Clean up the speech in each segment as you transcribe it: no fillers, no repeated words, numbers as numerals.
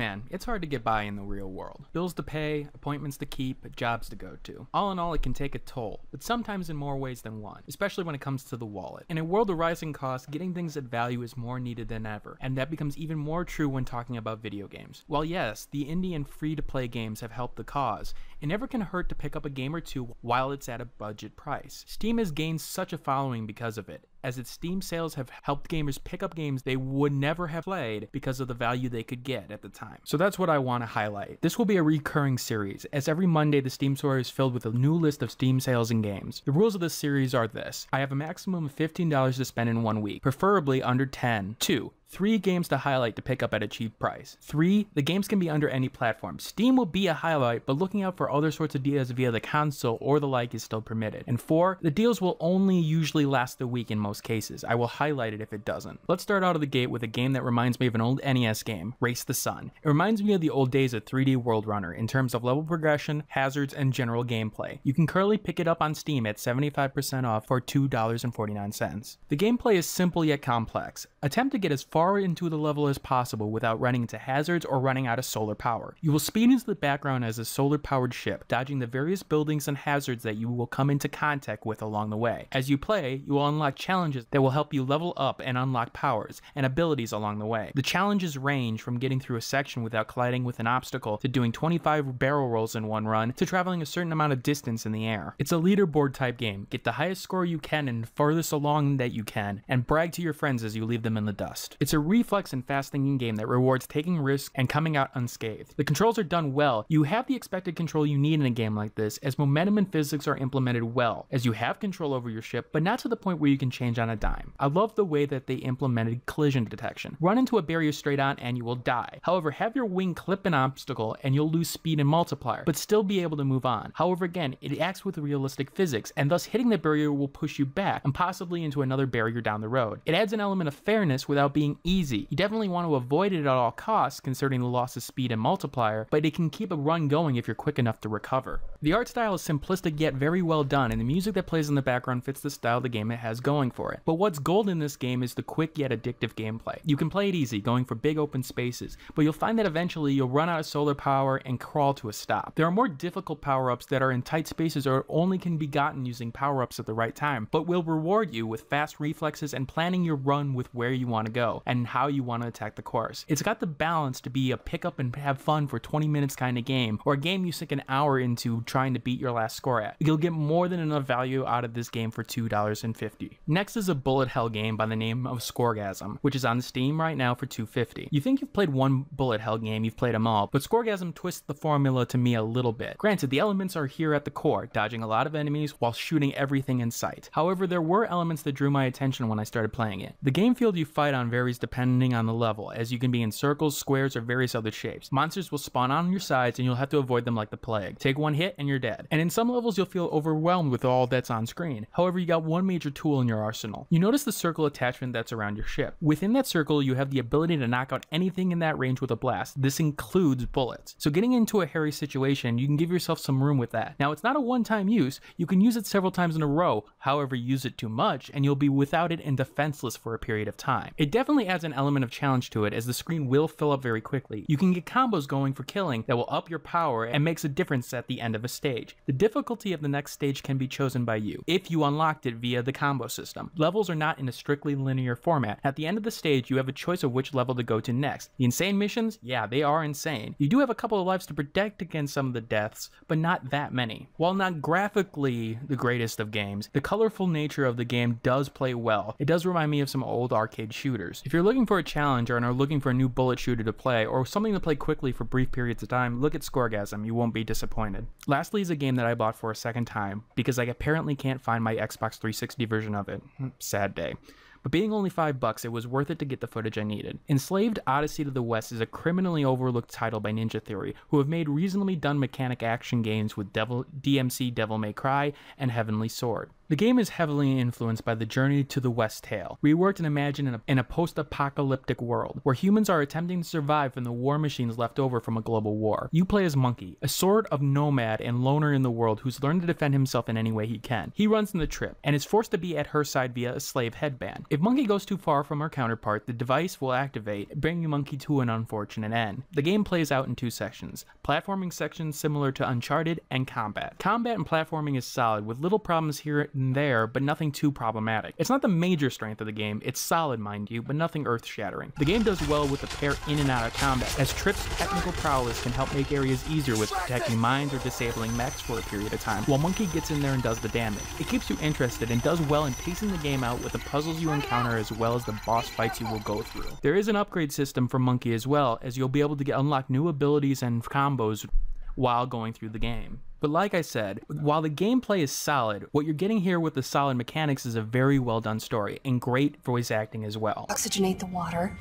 Man, it's hard to get by in the real world. Bills to pay, appointments to keep, jobs to go to. All in all, it can take a toll, but sometimes in more ways than one, especially when it comes to the wallet. In a world of rising costs, getting things at value is more needed than ever, and that becomes even more true when talking about video games. While yes, the indie and free-to-play games have helped the cause, it never can hurt to pick up a game or two while it's at a budget price. Steam has gained such a following because of it, as its Steam sales have helped gamers pick up games they would never have played because of the value they could get at the time. So that's what I want to highlight. This will be a recurring series, as every Monday the Steam store is filled with a new list of Steam sales and games. The rules of this series are this: I have a maximum of $15 to spend in 1 week, preferably under 10. 2. 3 games to highlight to pick up at a cheap price. 3. The games can be under any platform. Steam will be a highlight, but looking out for other sorts of deals via the console or the like is still permitted. And 4. The deals will only usually last a week in most cases. I will highlight it if it doesn't. Let's start out of the gate with a game that reminds me of an old NES game, Race the Sun. It reminds me of the old days of 3D World Runner in terms of level progression, hazards, and general gameplay. You can currently pick it up on Steam at 75% off for $2.49. The gameplay is simple yet complex. Attempt to get as far into the level as possible without running into hazards or running out of solar power. You will speed into the background as a solar powered ship, dodging the various buildings and hazards that you will come into contact with along the way. As you play, you will unlock challenges that will help you level up and unlock powers and abilities along the way. The challenges range from getting through a section without colliding with an obstacle, to doing 25 barrel rolls in one run, to traveling a certain amount of distance in the air. It's a leaderboard type game. Get the highest score you can and furthest along that you can, and brag to your friends as you leave them in the dust. It's a reflex and fast thinking game that rewards taking risks and coming out unscathed. The controls are done well. You have the expected control you need in a game like this, as momentum and physics are implemented well, as you have control over your ship, but not to the point where you can change on a dime. I love the way that they implemented collision detection. Run into a barrier straight on and you will die. However, have your wing clip an obstacle and you'll lose speed and multiplier, but still be able to move on. However, again, it acts with realistic physics, and thus hitting the barrier will push you back and possibly into another barrier down the road. It adds an element of fairness without being easy. You definitely want to avoid it at all costs concerning the loss of speed and multiplier, but it can keep a run going if you're quick enough to recover. The art style is simplistic yet very well done, and the music that plays in the background fits the style the game it has going for it. But what's gold in this game is the quick yet addictive gameplay. You can play it easy, going for big open spaces, but you'll find that eventually you'll run out of solar power and crawl to a stop. There are more difficult power-ups that are in tight spaces or only can be gotten using power-ups at the right time, but will reward you with fast reflexes and planning your run with where you want to go and how you want to attack the course. It's got the balance to be a pick up and have fun for 20 minutes kind of game, or a game you sink an hour into trying to beat your last score at. You'll get more than enough value out of this game for $2.50. Next is a bullet hell game by the name of Scoregasm, which is on Steam right now for $2.50. You think you've played one bullet hell game, you've played them all, but Scoregasm twists the formula to me a little bit. Granted, the elements are here at the core, dodging a lot of enemies while shooting everything in sight. However, there were elements that drew my attention when I started playing it. The game field you fight on varies depending on the level, as you can be in circles, squares, or various other shapes. Monsters will spawn on your sides and you'll have to avoid them like the plague. Take one hit and you're dead. And in some levels you'll feel overwhelmed with all that's on screen. However, you got one major tool in your arsenal. You notice the circle attachment that's around your ship. Within that circle you have the ability to knock out anything in that range with a blast. This includes bullets. So getting into a hairy situation, you can give yourself some room with that. Now, it's not a one-time use. You can use it several times in a row. However, use it too much and you'll be without it and defenseless for a period of time. It definitely adds an element of challenge to it, as the screen will fill up very quickly. You can get combos going for killing that will up your power and makes a difference at the end of a stage. The difficulty of the next stage can be chosen by you, if you unlocked it via the combo system. Levels are not in a strictly linear format. At the end of the stage, you have a choice of which level to go to next. The insane missions? Yeah, they are insane. You do have a couple of lives to protect against some of the deaths, but not that many. While not graphically the greatest of games, the colorful nature of the game does play well. It does remind me of some old arcade shooters. If you're looking for a challenge and are looking for a new bullet shooter to play, or something to play quickly for brief periods of time, look at Scoregasm. You won't be disappointed. Lastly is a game that I bought for a second time, because I apparently can't find my Xbox 360 version of it. Sad day. But being only $5, it was worth it to get the footage I needed. Enslaved Odyssey to the West is a criminally overlooked title by Ninja Theory, who have made reasonably done mechanic action games with DMC Devil May Cry and Heavenly Sword. The game is heavily influenced by the Journey to the West tale, reworked and imagined in a post-apocalyptic world, where humans are attempting to survive from the war machines left over from a global war. You play as Monkey, a sort of nomad and loner in the world who's learned to defend himself in any way he can. He runs in the trip, and is forced to be at her side via a slave headband. If Monkey goes too far from her counterpart, the device will activate, bringing Monkey to an unfortunate end. The game plays out in 2 sections, platforming sections similar to Uncharted, and combat. Combat and platforming is solid, with little problems here and there, but nothing too problematic. It's not the major strength of the game, it's solid mind you, but nothing earth-shattering. The game does well with the pair in and out of combat, as Trip's technical prowess can help make areas easier with protecting mines or disabling mechs for a period of time, while Monkey gets in there and does the damage. It keeps you interested and does well in pacing the game out with the puzzles you encounter as well as the boss fights you will go through. There is an upgrade system for Monkey as well, as you'll be able to unlock new abilities and combos while going through the game. But like I said, while the gameplay is solid, what you're getting here with the solid mechanics is a very well done story, and great voice acting as well. Oxygenate the water,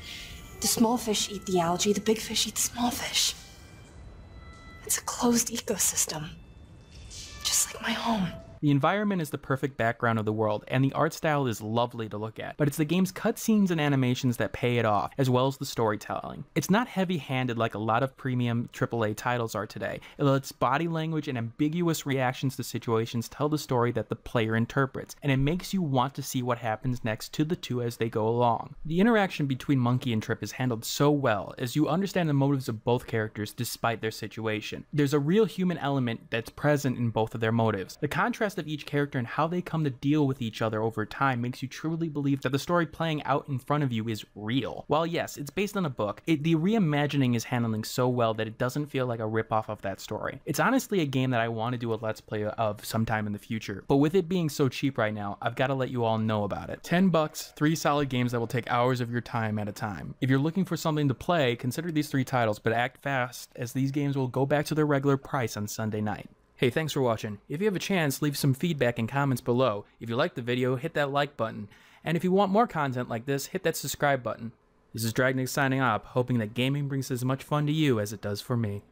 the small fish eat the algae, the big fish eat the small fish. It's a closed ecosystem, just like my home. The environment is the perfect background of the world, and the art style is lovely to look at, but it's the game's cutscenes and animations that pay it off, as well as the storytelling. It's not heavy-handed like a lot of premium AAA titles are today. It lets body language and ambiguous reactions to situations tell the story that the player interprets, and it makes you want to see what happens next to the two as they go along. The interaction between Monkey and Trip is handled so well, as you understand the motives of both characters despite their situation. There's a real human element that's present in both of their motives. The contrast of each character and how they come to deal with each other over time makes you truly believe that the story playing out in front of you is real. While yes, it's based on a book, the reimagining is handling so well that it doesn't feel like a ripoff of that story. It's honestly a game that I want to do a Let's Play of sometime in the future, but with it being so cheap right now, I've got to let you all know about it. $10, 3 solid games that will take hours of your time at a time. If you're looking for something to play, consider these 3 titles, but act fast, as these games will go back to their regular price on Sunday night. Hey, thanks for watching. If you have a chance, leave some feedback and comments below. If you liked the video, hit that like button. And if you want more content like this, hit that subscribe button. This is Dragnix signing off, hoping that gaming brings as much fun to you as it does for me.